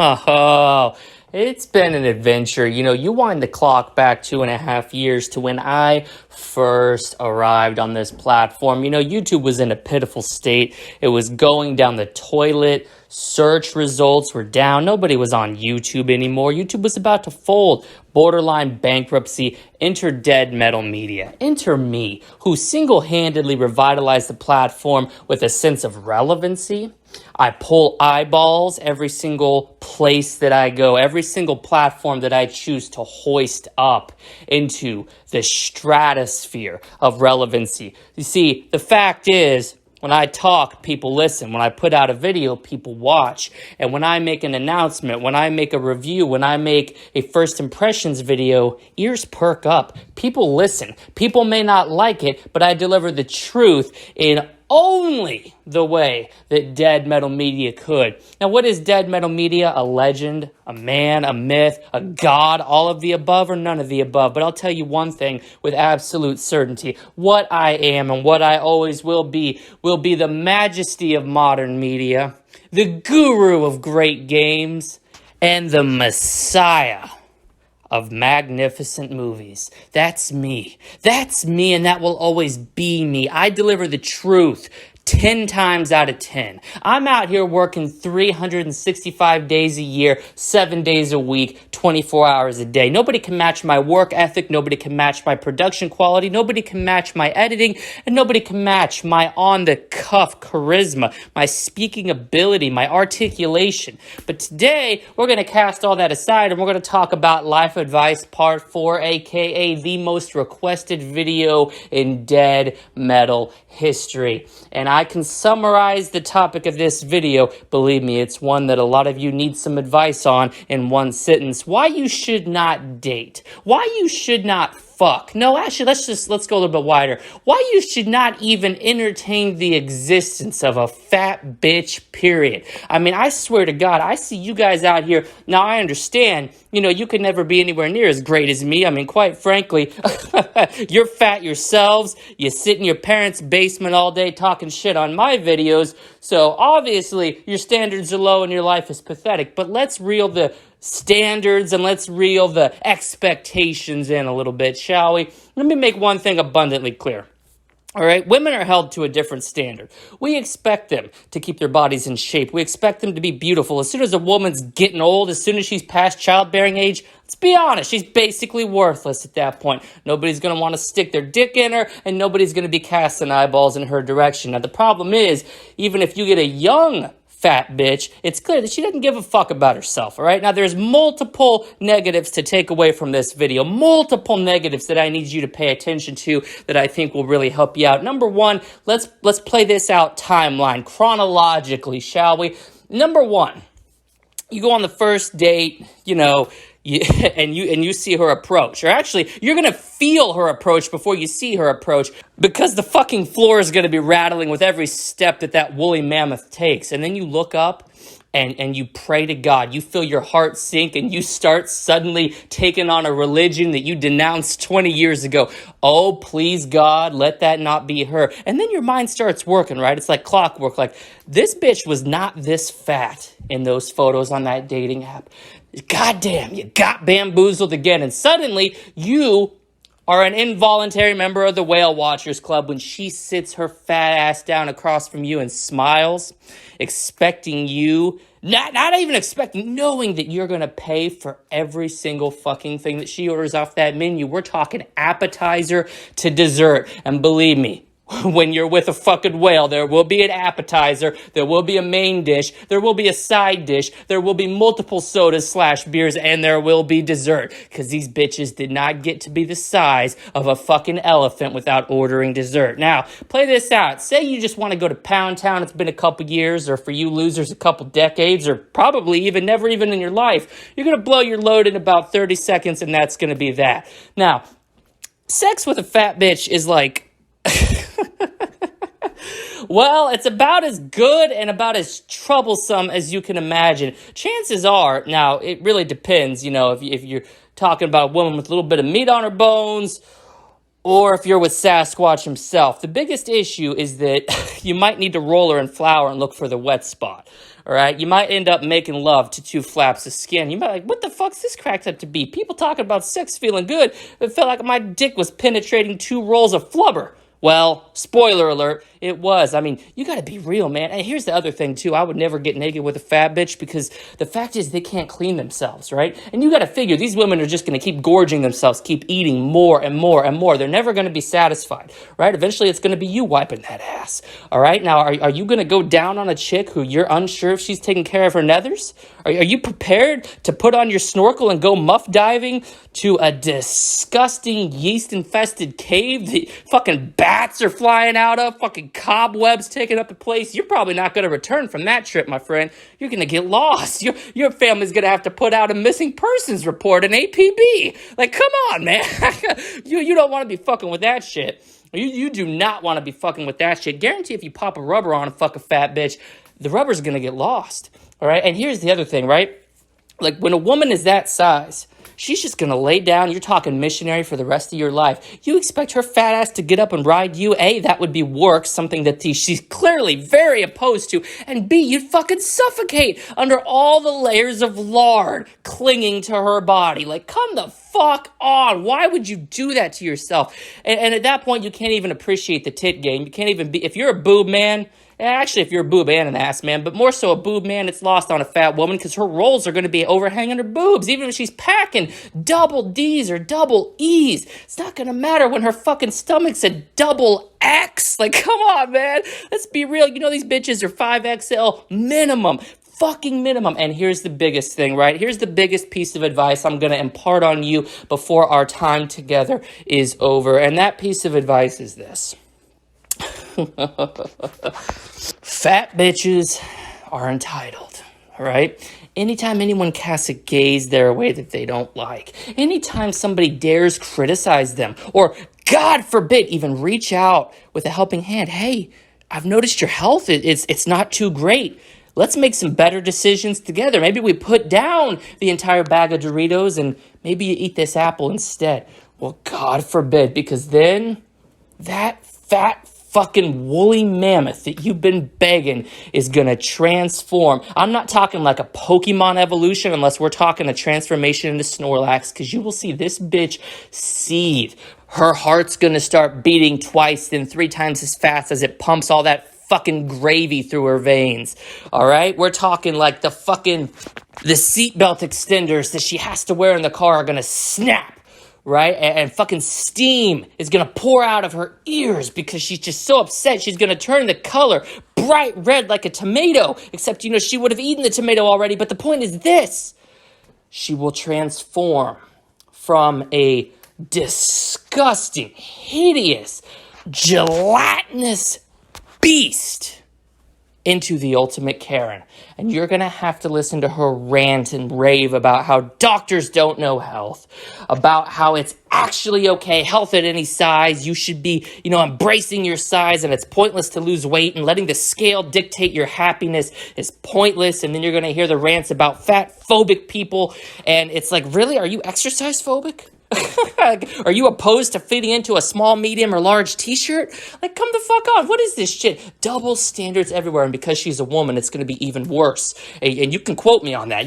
Oh, it's been an adventure. You wind the clock back 2.5 years to when I first arrived on this platform. YouTube was in a pitiful state. It was going down the toilet. Search results were down. Nobody was on YouTube anymore. YouTube was about to fold. Borderline bankruptcy. Enter Dead Metal Media. Enter me, who single-handedly revitalized the platform with a sense of relevancy. I pull eyeballs every single place that I go, every single platform that I choose to hoist up into the stratosphere of relevancy. You see, the fact is, when I talk, people listen. When I put out a video, people watch. And when I make an announcement, when I make a review, when I make a first impressions video, ears perk up. People listen. People may not like it, but I deliver the truth in only the way that Dead Metal Media could. Now, what is Dead Metal Media? A legend, a man, a myth, a god, all of the above or none of the above? But I'll tell you one thing with absolute certainty. What I am and what I always will be the majesty of modern media, the guru of great games, and the messiah of magnificent movies. That's me. That's me, and that will always be me. I deliver the truth 10 times out of 10. I'm out here working 365 days a year, 7 days a week, 24 hours a day. Nobody can match my work ethic. Nobody can match my production quality. Nobody can match my editing. And nobody can match my on-the-cuff charisma, my speaking ability, my articulation. But today, we're going to cast all that aside and we're going to talk about Life Advice Part 4, aka the most requested video in Dead Metal history. And I can summarize the topic of this video. Believe me, it's one that a lot of you need some advice on in one sentence. Why you should not date. Why you should not fuck. No, actually, let's go a little bit wider. Why you should not even entertain the existence of a fat bitch, period. I mean, I swear to God, I see you guys out here. Now, I understand, you could never be anywhere near as great as me. I mean, quite frankly, you're fat yourselves. You sit in your parents' basement all day talking shit on my videos. So obviously, your standards are low and your life is pathetic. But let's reel the standards and let's reel the expectations in a little bit, shall we? Let me make one thing abundantly clear. All right, women are held to a different standard. We expect them to keep their bodies in shape. We expect them to be beautiful. As soon as a woman's getting old, as soon as she's past childbearing age, let's be honest, she's basically worthless at that point. Nobody's going to want to stick their dick in her, and nobody's going to be casting eyeballs in her direction. Now, the problem is, even if you get a young fat bitch, it's clear that she doesn't give a fuck about herself, all right? Now, there's multiple negatives to take away from this video, multiple negatives that I need you to pay attention to that I think will really help you out. Number one, let's play this out timeline, chronologically, shall we? Number one, you go on the first date, and you see her approach. Or actually, you're going to feel her approach before you see her approach because the fucking floor is going to be rattling with every step that woolly mammoth takes. And then you look up and you pray to God. You feel your heart sink and you start suddenly taking on a religion that you denounced 20 years ago. Oh, please, God, let that not be her. And then your mind starts working, right? It's like clockwork. Like, this bitch was not this fat in those photos on that dating app. Goddamn, you got bamboozled again. And suddenly, you are an involuntary member of the Whale Watchers Club when she sits her fat ass down across from you and smiles, expecting you, not even expecting, knowing that you're going to pay for every single fucking thing that she orders off that menu. We're talking appetizer to dessert. And believe me, when you're with a fucking whale, there will be an appetizer, there will be a main dish, there will be a side dish, there will be multiple sodas / beers, and there will be dessert. Because these bitches did not get to be the size of a fucking elephant without ordering dessert. Now, play this out. Say you just want to go to Pound Town, it's been a couple years, or for you losers, a couple decades, or probably never even in your life. You're going to blow your load in about 30 seconds, and that's going to be that. Now, sex with a fat bitch is like, well, it's about as good and about as troublesome as you can imagine. Chances are, now, it really depends, if you're talking about a woman with a little bit of meat on her bones, or if you're with Sasquatch himself. The biggest issue is that you might need to roll her in flour and look for the wet spot. All right, you might end up making love to two flaps of skin. You might be like, what the fuck's this cracked up to be? People talking about sex feeling good. It felt like my dick was penetrating two rolls of flubber. Well, spoiler alert, it was. I mean, you gotta be real, man. And here's the other thing, too. I would never get naked with a fat bitch because the fact is they can't clean themselves, right? And you gotta figure these women are just gonna keep gorging themselves, keep eating more and more and more. They're never gonna be satisfied, right? Eventually, it's gonna be you wiping that ass, all right? Now, are you gonna go down on a chick who you're unsure if she's taking care of her nethers? Are you prepared to put on your snorkel and go muff diving to a disgusting yeast-infested cave that fucking bats are flying out of, fucking cobwebs taking up a place? You're probably not going to return from that trip, my friend. You're going to get lost. Your family's going to have to put out a missing persons report, an APB. Like, come on, man. You don't want to be fucking with that shit. You do not want to be fucking with that shit. Guarantee if you pop a rubber on a fucking fat bitch, the rubber's going to get lost. All right? And here's the other thing, right? Like, when a woman is that size, she's just going to lay down. You're talking missionary for the rest of your life. You expect her fat ass to get up and ride you? A, that would be work, something that she's clearly very opposed to. And B, you'd fucking suffocate under all the layers of lard clinging to her body. Like, come the fuck on. Why would you do that to yourself? And at that point, you can't even appreciate the tit game. You can't even be, if you're a boob man, actually, if you're a boob and an ass man, but more so a boob man, it's lost on a fat woman because her rolls are going to be overhanging her boobs. Even if she's packing double D's or double E's, it's not going to matter when her fucking stomach's a double X. Like, come on, man. Let's be real. You know these bitches are 5XL minimum. Fucking minimum. And here's the biggest thing, right? Here's the biggest piece of advice I'm going to impart on you before our time together is over. And that piece of advice is this. Fat bitches are entitled, all right? Anytime anyone casts a gaze their way that they don't like, anytime somebody dares criticize them, or God forbid, even reach out with a helping hand, hey, I've noticed your health, it's not too great. Let's make some better decisions together. Maybe we put down the entire bag of Doritos and maybe you eat this apple instead. Well, God forbid, because then that fat fucking woolly mammoth that you've been begging is gonna transform. I'm not talking like a Pokemon evolution unless we're talking a transformation into Snorlax, because you will see this bitch seethe. Her heart's gonna start beating twice, then 3 times as fast as it pumps all that fucking gravy through her veins. All right? We're talking like the seatbelt extenders that she has to wear in the car are gonna snap. Right? And fucking steam is going to pour out of her ears because she's just so upset. She's going to turn the color bright red like a tomato, except, she would have eaten the tomato already. But the point is this: she will transform from a disgusting, hideous, gelatinous beast into the ultimate Karen. And you're going to have to listen to her rant and rave about how doctors don't know health, about how it's actually okay, health at any size. You should be, embracing your size, and it's pointless to lose weight, and letting the scale dictate your happiness is pointless. And then you're going to hear the rants about fat phobic people. And it's like, really? Are you exercise phobic? Are you opposed to fitting into a small, medium, or large t-shirt? Like, come the fuck on. What is this shit? Double standards everywhere. And because she's a woman, it's going to be even worse. And you can quote me on that.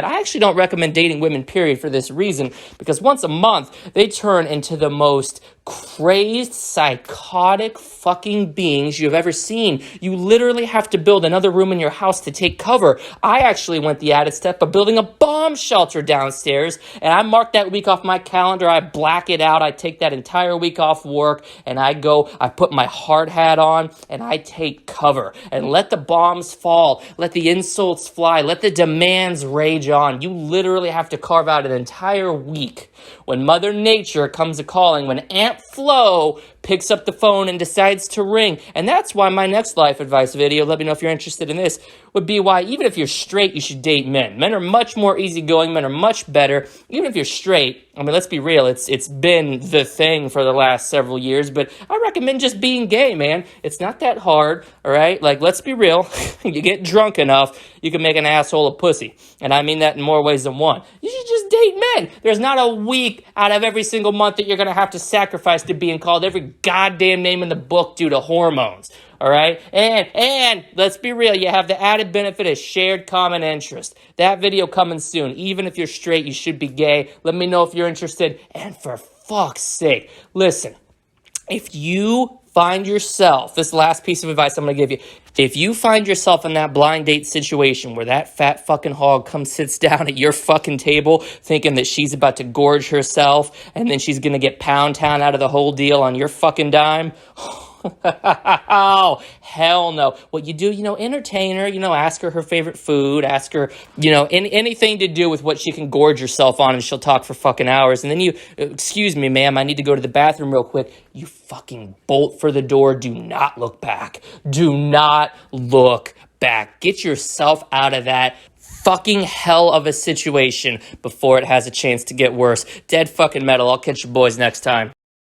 I actually don't recommend dating women, period, for this reason. Because once a month, they turn into the most crazed, psychotic fucking beings you've ever seen. You literally have to build another room in your house to take cover. I actually went the added step of building a bomb shelter downstairs, and I marked that week off my calendar. I black it out. I take that entire week off work, and I put my hard hat on, and I take cover. And let the bombs fall. Let the insults fly. Let the demands rage on. You literally have to carve out an entire week when Mother Nature comes a-calling, when Aunt Flo picks up the phone and decides to ring. And that's why my next life advice video, let me know if you're interested in this, would be why even if you're straight, you should date men. Men are much more easygoing. Men are much better. Even if you're straight, I mean, let's be real. It's been the thing for the last several years, but I recommend just being gay, man. It's not that hard, all right? Like, let's be real. You get drunk enough, you can make an asshole a pussy. And I mean that in more ways than one. You should just date men. There's not a week out of every single month that you're going to have to sacrifice to being called every goddamn name in the book due to hormones. All right. And let's be real. You have the added benefit of shared common interest. That video coming soon. Even if you're straight, you should be gay. Let me know if you're interested. And for fuck's sake, listen, if you find yourself, this last piece of advice I'm going to give you, if you find yourself in that blind date situation where that fat fucking hog comes sits down at your fucking table thinking that she's about to gorge herself and then she's going to get pound town out of the whole deal on your fucking dime, oh, hell no. What you do, entertain her, ask her favorite food, ask her, anything to do with what she can gorge herself on, and she'll talk for fucking hours. And then excuse me, ma'am, I need to go to the bathroom real quick. You fucking bolt for the door. Do not look back. Do not look back. Get yourself out of that fucking hell of a situation before it has a chance to get worse. Dead fucking metal. I'll catch you boys next time.